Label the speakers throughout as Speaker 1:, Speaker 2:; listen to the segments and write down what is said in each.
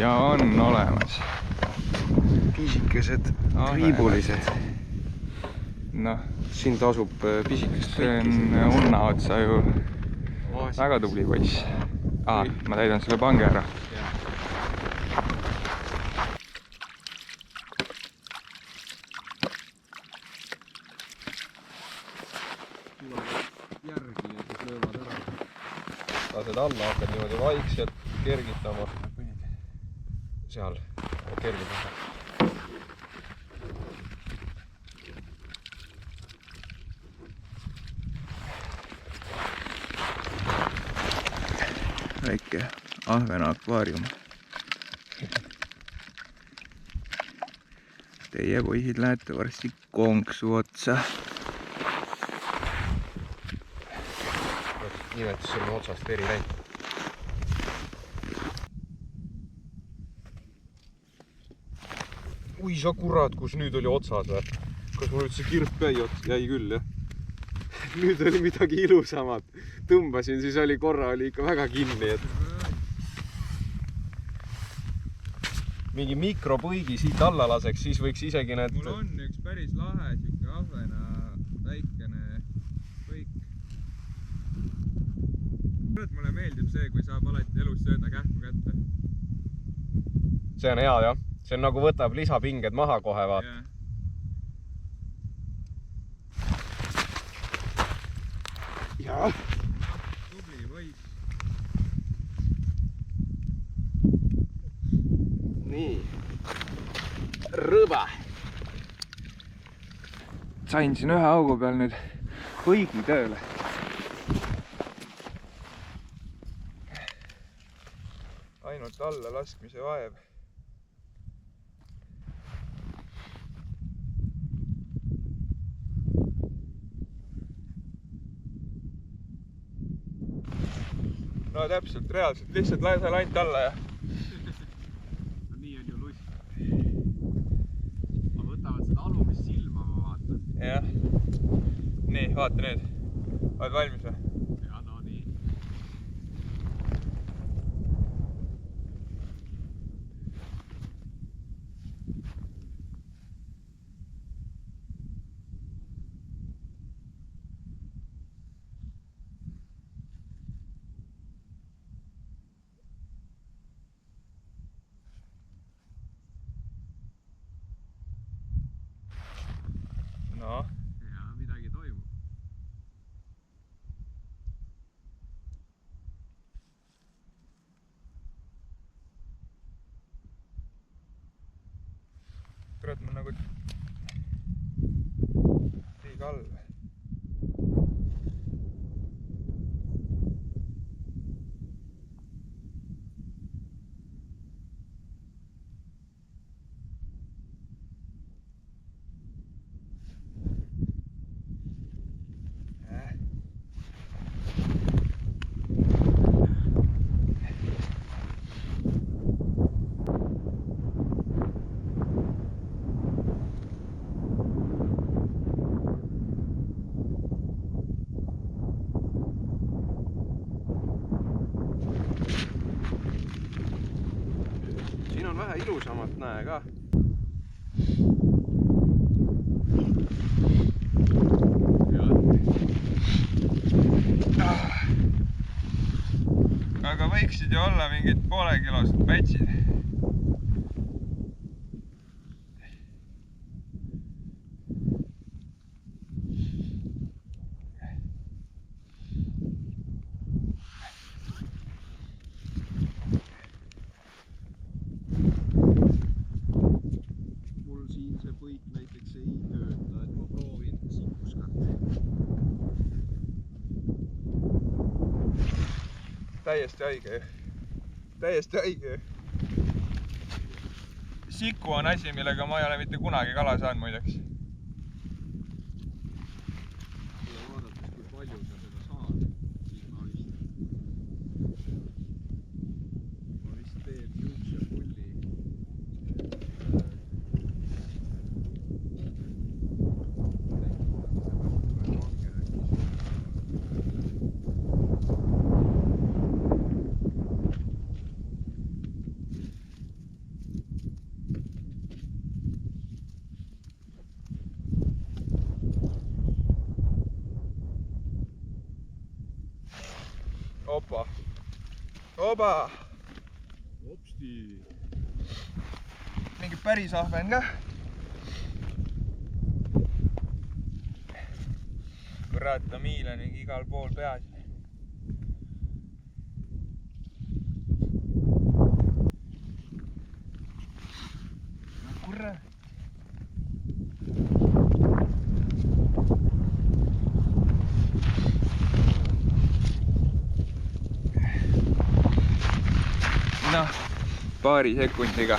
Speaker 1: ja on olemas.
Speaker 2: Pisikesed triibulised.
Speaker 1: Noh,
Speaker 2: siin tasub pisikest
Speaker 1: see on unna otsa ju väga tubli poiss. Ma täidan selle pange ära.
Speaker 2: Järgi ja siis löövad ära. Lased alla, hakkad niimoodi vaikselt kergitama. Seal kergitama.
Speaker 1: Väike ahvena akvaarium. Teie poisid lähete varsti konksu otsa.
Speaker 2: Nimetus sul on otsast veri läinud. Ui sa kurat, kus nüüd oli otsas või? Kas mul üldse kirp jäi küll, jah? Nüüd oli midagi ilusamat. Tõmbasin, siis oli korra ikka väga kinni. Mingi mikropõigi siit alla laseks, siis võiks isegi need...
Speaker 1: Mul on üks päris lahe siuke ahvena väikene põik. Mulle meeldib see, kui saab alati elus sööda kähku kätte.
Speaker 2: See on hea, jah. See on nagu võtab lisapinged maha kohe, vaat. Ja.
Speaker 1: Tubli poiss.
Speaker 2: Nii. Rõba.
Speaker 1: Sain siin ühe augu peal nüüd põigi tööle. Ainult alla laskmise vaev. No täpselt, reaalselt, lihtsalt laesel ainult alla ja...
Speaker 2: No nii on ju lust. Ma võtavad seda alumist silma, ma vaatan.
Speaker 1: Jah. Nii, vaata nüüd. Oled valmis või?
Speaker 2: Ja, no nii.
Speaker 1: No.
Speaker 2: Ja, midagi toimub.
Speaker 1: Kurat, ma nagu... liiga all.
Speaker 2: Siin on vähe ilusamat, näe ka.
Speaker 1: Aga võiksid ju olla mingid poolekilosed pätsid.
Speaker 2: Mul siin see põik näiteks ei tööta, et ma proovin sikuskat.
Speaker 1: Täiesti haige. Täiesti haige. Siku on asi, millega ma ei ole mitte kunagi kala saanud muideks.
Speaker 2: Ja vaadates, kui palju sa seda saad, siis ma vist teen niisuguse pulli.
Speaker 1: opa. Oba.
Speaker 2: Hopsti.
Speaker 1: Mingi päris ahven ka. Kurat, tamiil on mingi igal pool peas. Kurat. Noh, paari sekundiga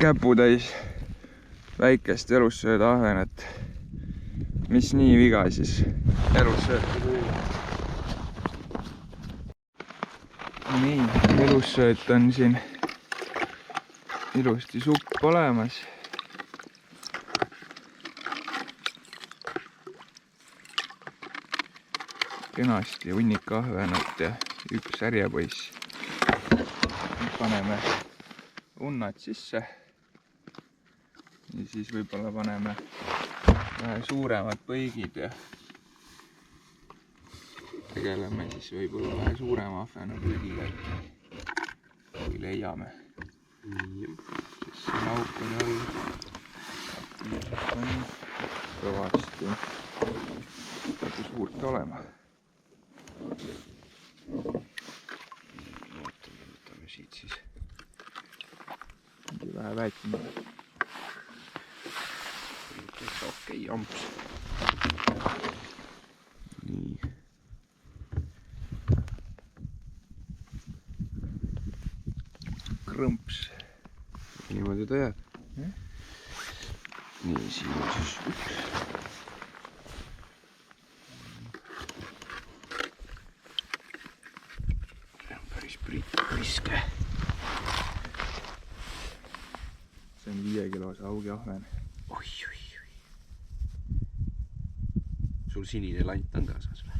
Speaker 1: käputäis väikest elussööda ahvenet. Mis nii viga siis? Elussööt. Nii, elussööt on siin ilusti supp olemas. Kenasti hunnik ahvenat ja üks härjepoiss. Paneme unnad sisse ja siis võib-olla paneme vähe suuremad põigid ja tegeleme siis võib-olla vähe suurema ahvena põigiga, kui leiame. Siis see lauk on all kõvasti nagu suurt olema. Siit siis vähe väetime. Okei, amps. Nii. Krõmps. Niimoodi ta jääb. Nii, siin on siis üks. See on päris priske. See on 5 kilose augiahven. Oi. Sul sinine lant on kaasas või?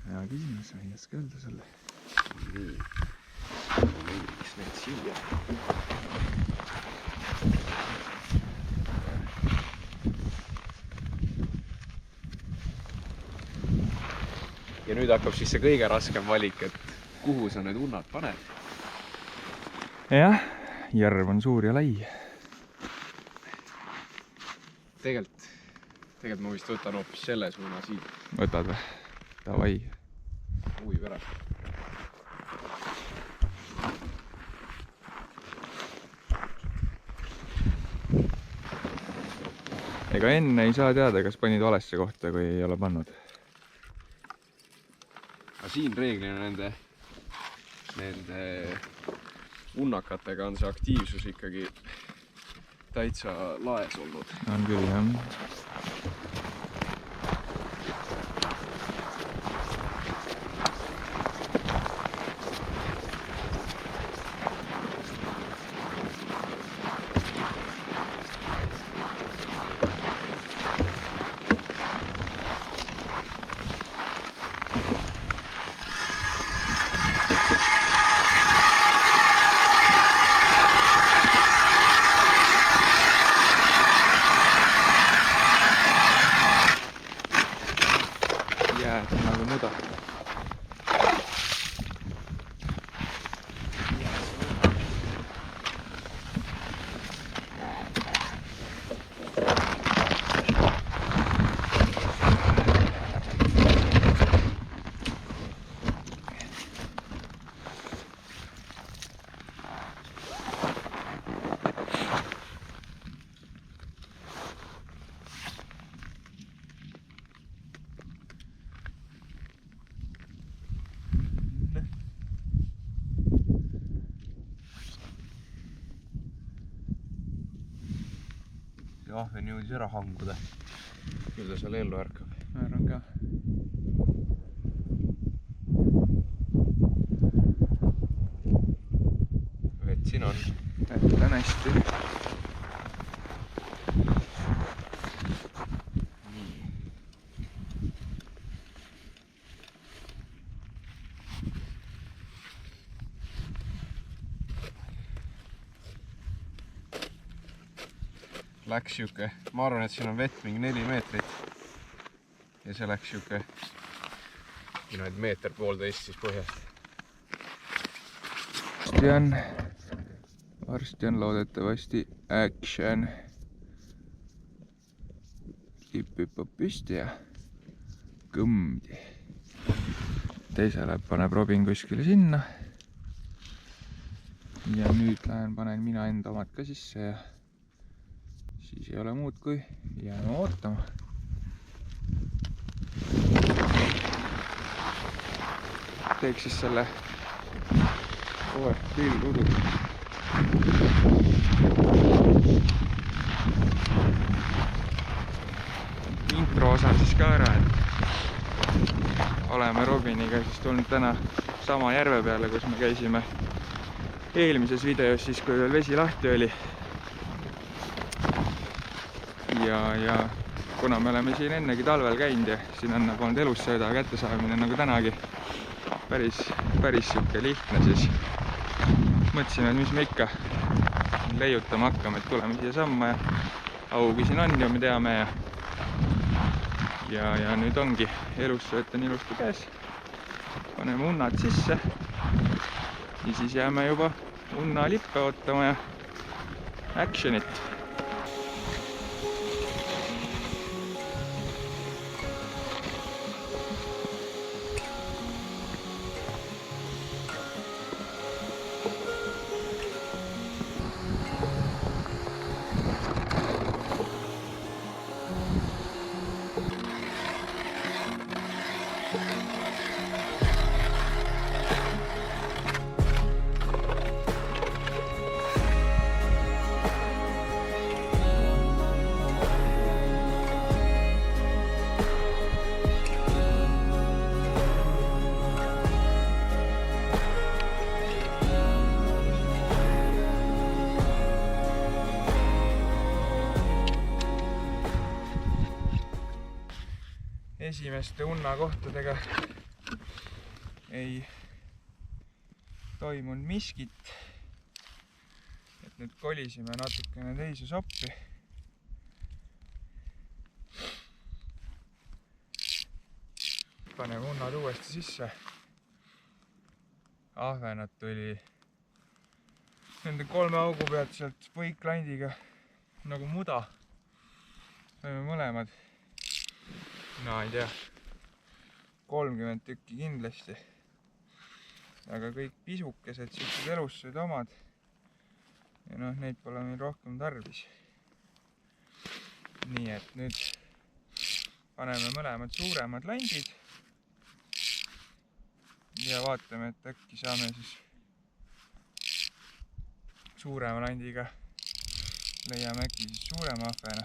Speaker 1: Hea küsimus, ma ei oska öelda sulle. Nii. Ma mängiks need siia.
Speaker 2: Ja nüüd hakkab siis see kõige raskem valik, et kuhu sa need unnad paned?
Speaker 1: Jah, järv on suur ja lai.
Speaker 2: Tegelikult ma vist võtan hoopis selle suuna siit.
Speaker 1: Võtad või? Davai.
Speaker 2: Huvi pärast.
Speaker 1: Ega enne ei saa teada, kas panid valesse kohta, kui ei ole pannud.
Speaker 2: Aga siin reeglina nende unnakatega on see aktiivsus ikkagi täitsa laes olnud.
Speaker 1: On küll, jah. Nagu muda.
Speaker 2: Ahven jõudis ära hanguda. Küll ta seal ellu ärkab.
Speaker 1: Ma arvan ka.
Speaker 2: Vett siin on.
Speaker 1: Vett on hästi.
Speaker 2: Läks siuke, ma arvan, et siin on vett mingi 4 meetrit.
Speaker 1: ja see läks siuke
Speaker 2: meeter-poolteist siis põhjast.
Speaker 1: Varsti on loodetavasti action. Lipp hüppab püsti ja kõmdi. Teisele paneb Robin kuskile sinna. Ja nüüd panen mina enda omad ka sisse ja siis ei ole muud kui jääme ootama. Teeks siis selle pilludu. Intro osa siis ka ära, et oleme Robiniga siis tulnud täna sama järve peale, kus me käisime eelmises videos, siis kui veel vesi lahti oli. Ja kuna me oleme siin ennegi talvel käinud ja siin on olnud elussööda kättesaamine nagu tänagi päris siuke lihtne, siis mõtlesime, et mis me ikka leiutama hakkame, et tuleme siia samma ja augi siin on ju, me teame ja nüüd ongi elussööt on ilusti käes. Paneme unnad sisse ja siis jääme juba unna lippe ootama ja actionit. Esimeste unnakohtadega ei toimunud miskit, et nüüd kolisime natukene teise soppi. Paneme unnad uuesti sisse. Ahvenad tuli nende 3 augu pealt sealt põiklandiga nagu muda. Saime mõlemad. No ei tea, 30 tükki kindlasti, aga kõik pisukesed, siuksed elussööd omad ja noh, neid pole meil rohkem tarvis. Nii et nüüd paneme mõlemad suuremad landid ja vaatame, et äkki saame siis suurema landiga, leiame äkki siis suurema ahvena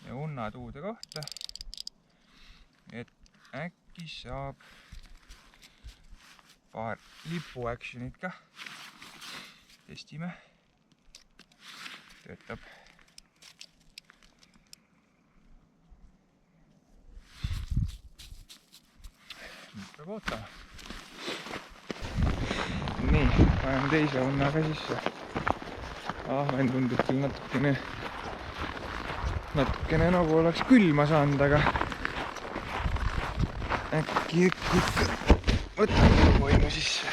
Speaker 1: ja unnad uude kohta, et äkki saab paar lipu actionit ka. Testime. Töötab. Nüüd peab ootama. Nii, paneme teise unna ka sisse. Ahmen tundub küll natukene nagu oleks külma saanud, aga äkki ikka võtame võimu sisse.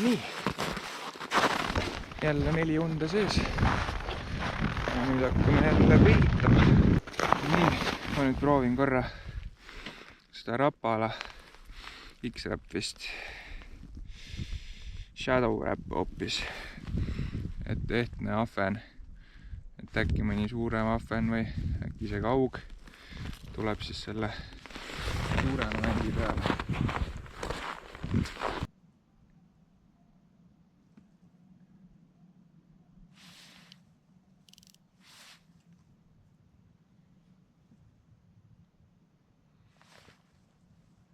Speaker 1: Nii, jälle 4 unda sees ja nüüd hakkame jälle peitama. Nii, ma nüüd proovin korra seda Rapala X-Rap vist Shadow Wrap hoopis, et ehtne ahven, et äkki mõni suurem ahven või äkki see kaug tuleb siis selle suurema mängi peale.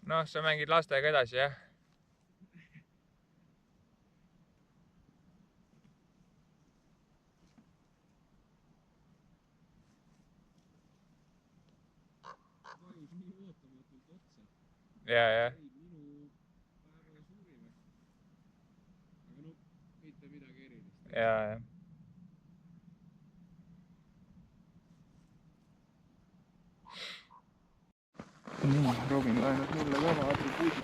Speaker 1: Noh, sa mängid lastega edasi, jah?
Speaker 2: Vajus nii ootamatult otsa.
Speaker 1: Ja.
Speaker 2: Minu päeva suurim. Aga no, mitte midagi erilist.
Speaker 1: Ja. Nii, Robin laenud mulle ka oma atribuudid.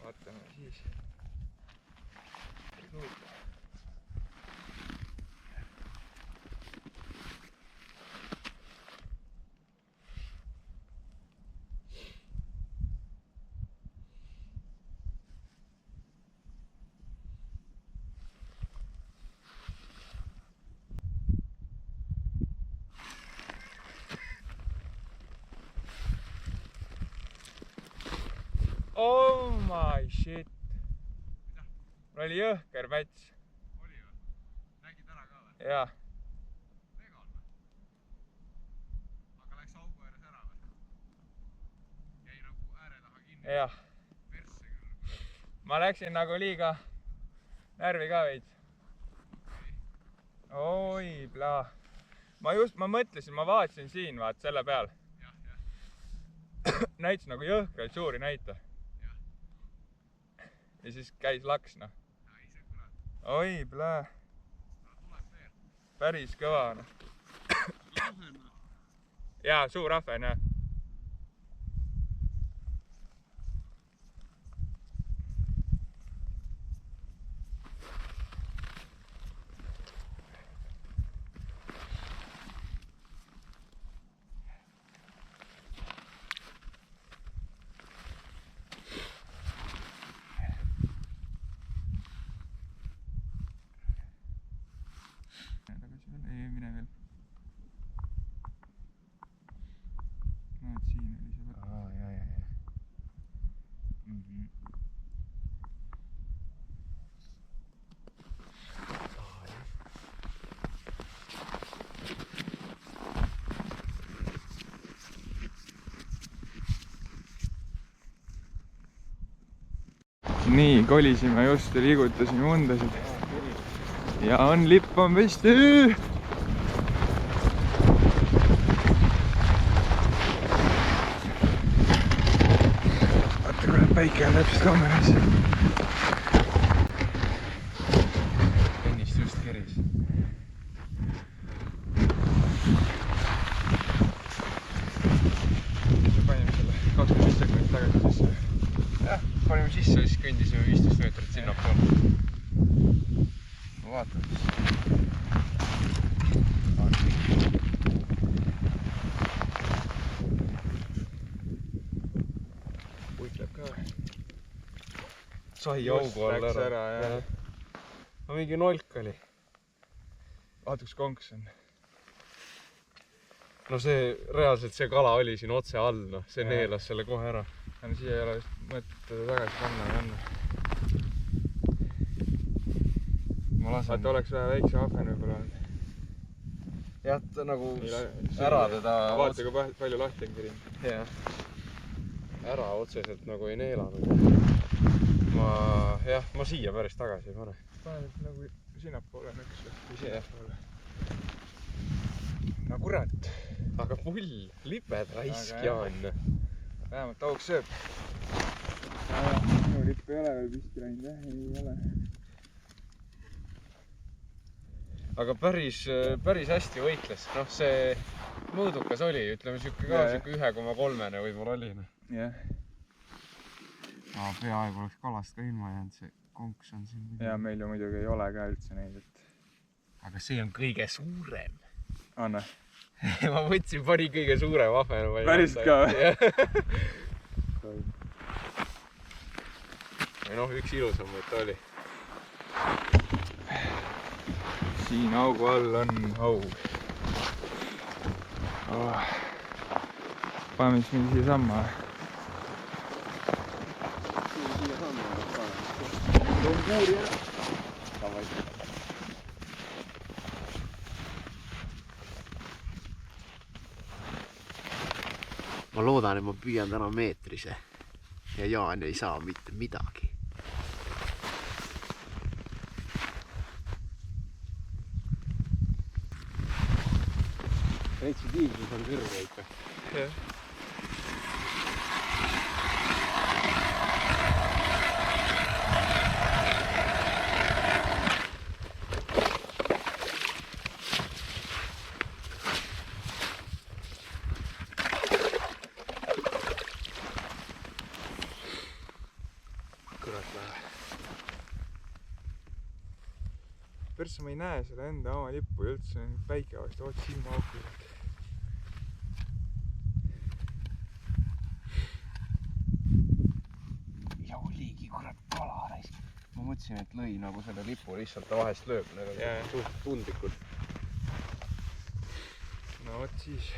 Speaker 1: Vaatame siis. Oh my shit.
Speaker 2: Mida?
Speaker 1: Mul oli jõhker päts.
Speaker 2: Oli või? Nägid ära ka või?
Speaker 1: Jaa.
Speaker 2: Legal või? Aga läks augu ääres ära või? Jäi nagu ääre taha kinni?
Speaker 1: Jah.
Speaker 2: Persse küll.
Speaker 1: Ma läksin nagu liiga närvi ka veits. Oi, plaa. Ma mõtlesin, ma vaatasin siin, vaat selle peal.
Speaker 2: Jah.
Speaker 1: Näitas nagu jõhkraid suuri näite. Ja siis käis laks, noh.
Speaker 2: Ai, see kurat.
Speaker 1: Oi, plää.
Speaker 2: Tuleb veel.
Speaker 1: Päris kõva, noh.
Speaker 2: Lahen või?
Speaker 1: Jaa, suur ahven, jah. Ei, mine veel. Näed, siin oli see võtta.
Speaker 2: Ja.
Speaker 1: Nii, kolisime just ja liigutasime undasid. Ja on lipp on püsti! Vaata, kuule, päike on täpselt kaameras. Ennist just keris. Panime selle 25 sekundit tagasi sisse.
Speaker 2: Jah, panime sisse ja siis kõndisime 15 meetrit sinna poole.
Speaker 1: Ma vaatan siis. Puitleb ka.
Speaker 2: Sai augu all
Speaker 1: Läks ära, jah.
Speaker 2: No mingi nolk oli.
Speaker 1: Vaata, kus konks on.
Speaker 2: No see, reaalselt see kala oli siin otse all, noh. See neelas selle kohe ära.
Speaker 1: No siia ei ole vist mõtet teda tagasi panna. Ma lasen. Vaata, oleks vähe väikse ahven võib-olla olnud.
Speaker 2: Jah, ta nagu ära teda...
Speaker 1: Vaata, kui palju lahti on kirinud.
Speaker 2: Jah. Ära otseselt nagu ei neelanud. Ma siia päris tagasi ei pane.
Speaker 1: Pane nagu sinnapoole nõks või
Speaker 2: sinnapoole.
Speaker 1: No kurat.
Speaker 2: Aga pull, liped raisk, Jaan.
Speaker 1: Vähemalt auks sööb. Minu lipp ei ole veel püsti läinud, jah, ei ole.
Speaker 2: Aga päris hästi võitles. Noh, see mõõdukas oli, ütleme siuke ka, siuke 1,3-ne võib-olla oli.
Speaker 1: Jah.
Speaker 2: Peaaegu oleks kalast ka ilma jäänud, see konks on siin.
Speaker 1: Ja meil ju muidugi ei ole ka üldse neid, et...
Speaker 2: Aga see on kõige suurem.
Speaker 1: Anna.
Speaker 2: Ma võtsin, pani kõige suurem ahven.
Speaker 1: Päris ka või?
Speaker 2: Või noh, üks ilusam võtta oli.
Speaker 1: Siin augu all on haug. paneme siis mingi siia samma.
Speaker 2: Siia samma. Toon kuuri ära. Davai.
Speaker 3: Ma loodan, et ma püüan täna meetrise ja Jaan ei saa mitte midagi.
Speaker 2: Retsidiivsus on kõrge ikka.
Speaker 1: Jah.
Speaker 2: Kurat vähe.
Speaker 1: Persse ma ei näe seda enda oma lippu ja üldse päike vast oot silma auku.
Speaker 3: Ja oligi kurat kala raisk. Ma mõtlesin, et lõi nagu selle lipu lihtsalt ta vahest lööb suht tundlikult.
Speaker 1: No vot siis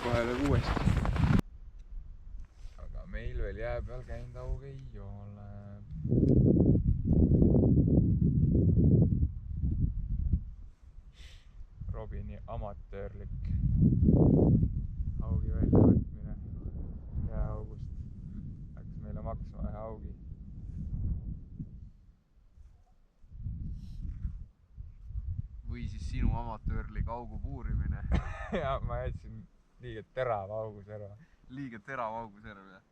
Speaker 1: kohe lööb uuesti. Aga meil veel jää peal käinud aug ei ole. Robini amatöörlik augi väljavõtmine jääaugust läks meile maksma ühe augi.
Speaker 3: Või siis sinu amatöörlik augu puurimine.
Speaker 1: Ja ma jätsin liiga terava auguserva.
Speaker 3: Liiga terav auguserv, jah.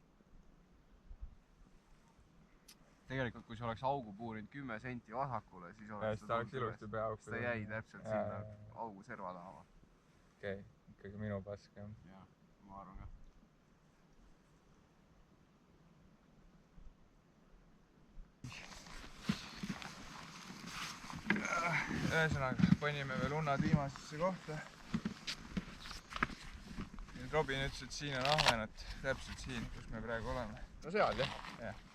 Speaker 3: Tegelikult, kui sa oleks augu puurinud 10 senti vasakule, siis oleks
Speaker 1: ta oleks ilusti pea auku.
Speaker 3: Ta jäi täpselt sinna augu serva taha.
Speaker 1: Okei, ikkagi minu pask, jah.
Speaker 3: Jah, ma arvan ka.
Speaker 1: Ühesõnaga, panime veel unnad viimasesse kohta. Nüüd Robin ütles, et siin on ahvenat, täpselt siin, kus me praegu oleme.
Speaker 3: No seal, jah.
Speaker 1: Jah.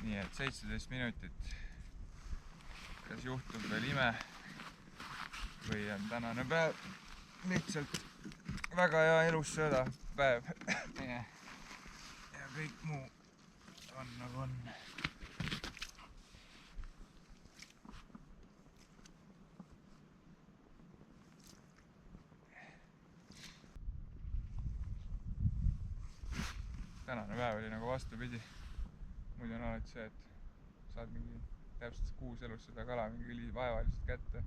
Speaker 1: Nii et 17 minutit. Kas juhtub veel ime või on tänane päev lihtsalt väga hea elus sööda päev. Ja kõik muu on nagu on. Tänane päev oli nagu vastupidi. Muidu on alati see, et saad mingi täpselt kuus elus seda kala mingi ülivaevaliselt kätte.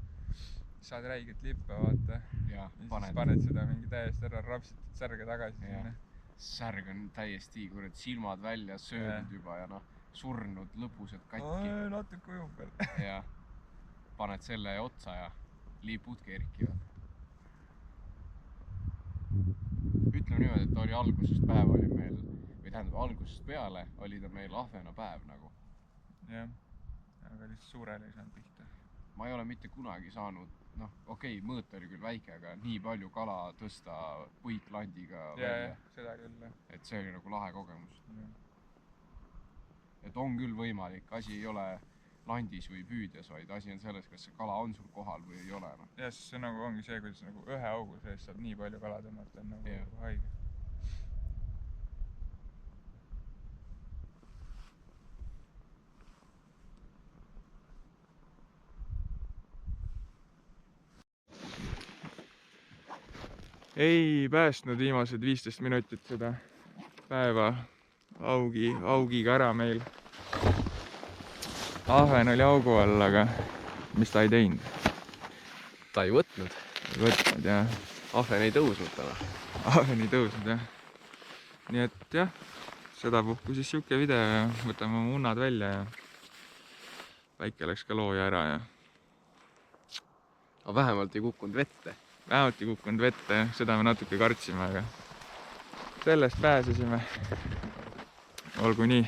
Speaker 1: Saad räiget lippe, vaata. Ja siis paned seda mingi täiesti ära rapsitud särge tagasi sinna.
Speaker 3: Särg on täiesti kurat, silmad välja söödud juba ja noh, surnud lõpused katki.
Speaker 1: Natuke ujub veel.
Speaker 3: Ja paned selle otsa ja lipud kerkivad. Ütleme niimoodi, et oli algusest päev oli meil, või tähendab algusest peale oli ta meil ahvena päev nagu.
Speaker 1: Jah, aga lihtsalt suurele ei saanud pihta.
Speaker 3: Ma ei ole mitte kunagi saanud, noh okei, mõõt oli küll väike, aga nii palju kala tõsta puiklandiga välja.
Speaker 1: Seda küll.
Speaker 3: Et see oli nagu lahe kogemus. Et on küll võimalik, asi ei ole landis või püüdjas, vaid asi on selles, kas see kala on sul kohal või ei ole.
Speaker 1: Ja siis see nagu ongi see, kuidas nagu ühe augu sees saab nii palju kala tõmmata, on nagu haige. Ei päästnud viimased 15 minutit seda päeva augiga ära meil. Ahven oli augu all, aga mis ta ei teinud?
Speaker 3: Ta ei võtnud.
Speaker 1: Ei võtnud, jah.
Speaker 3: Ahven ei tõusnud täna.
Speaker 1: Ahven ei tõusnud, jah. Nii et jah, sedapuhku siis siuke video ja võtame oma unnad välja ja väike läks ka looja ära ja...
Speaker 3: Aga vähemalt ei kukkunud vette.
Speaker 1: Vähemalt ei kukkunud vette, seda me natuke kartsime, aga sellest pääsesime. Olgu nii.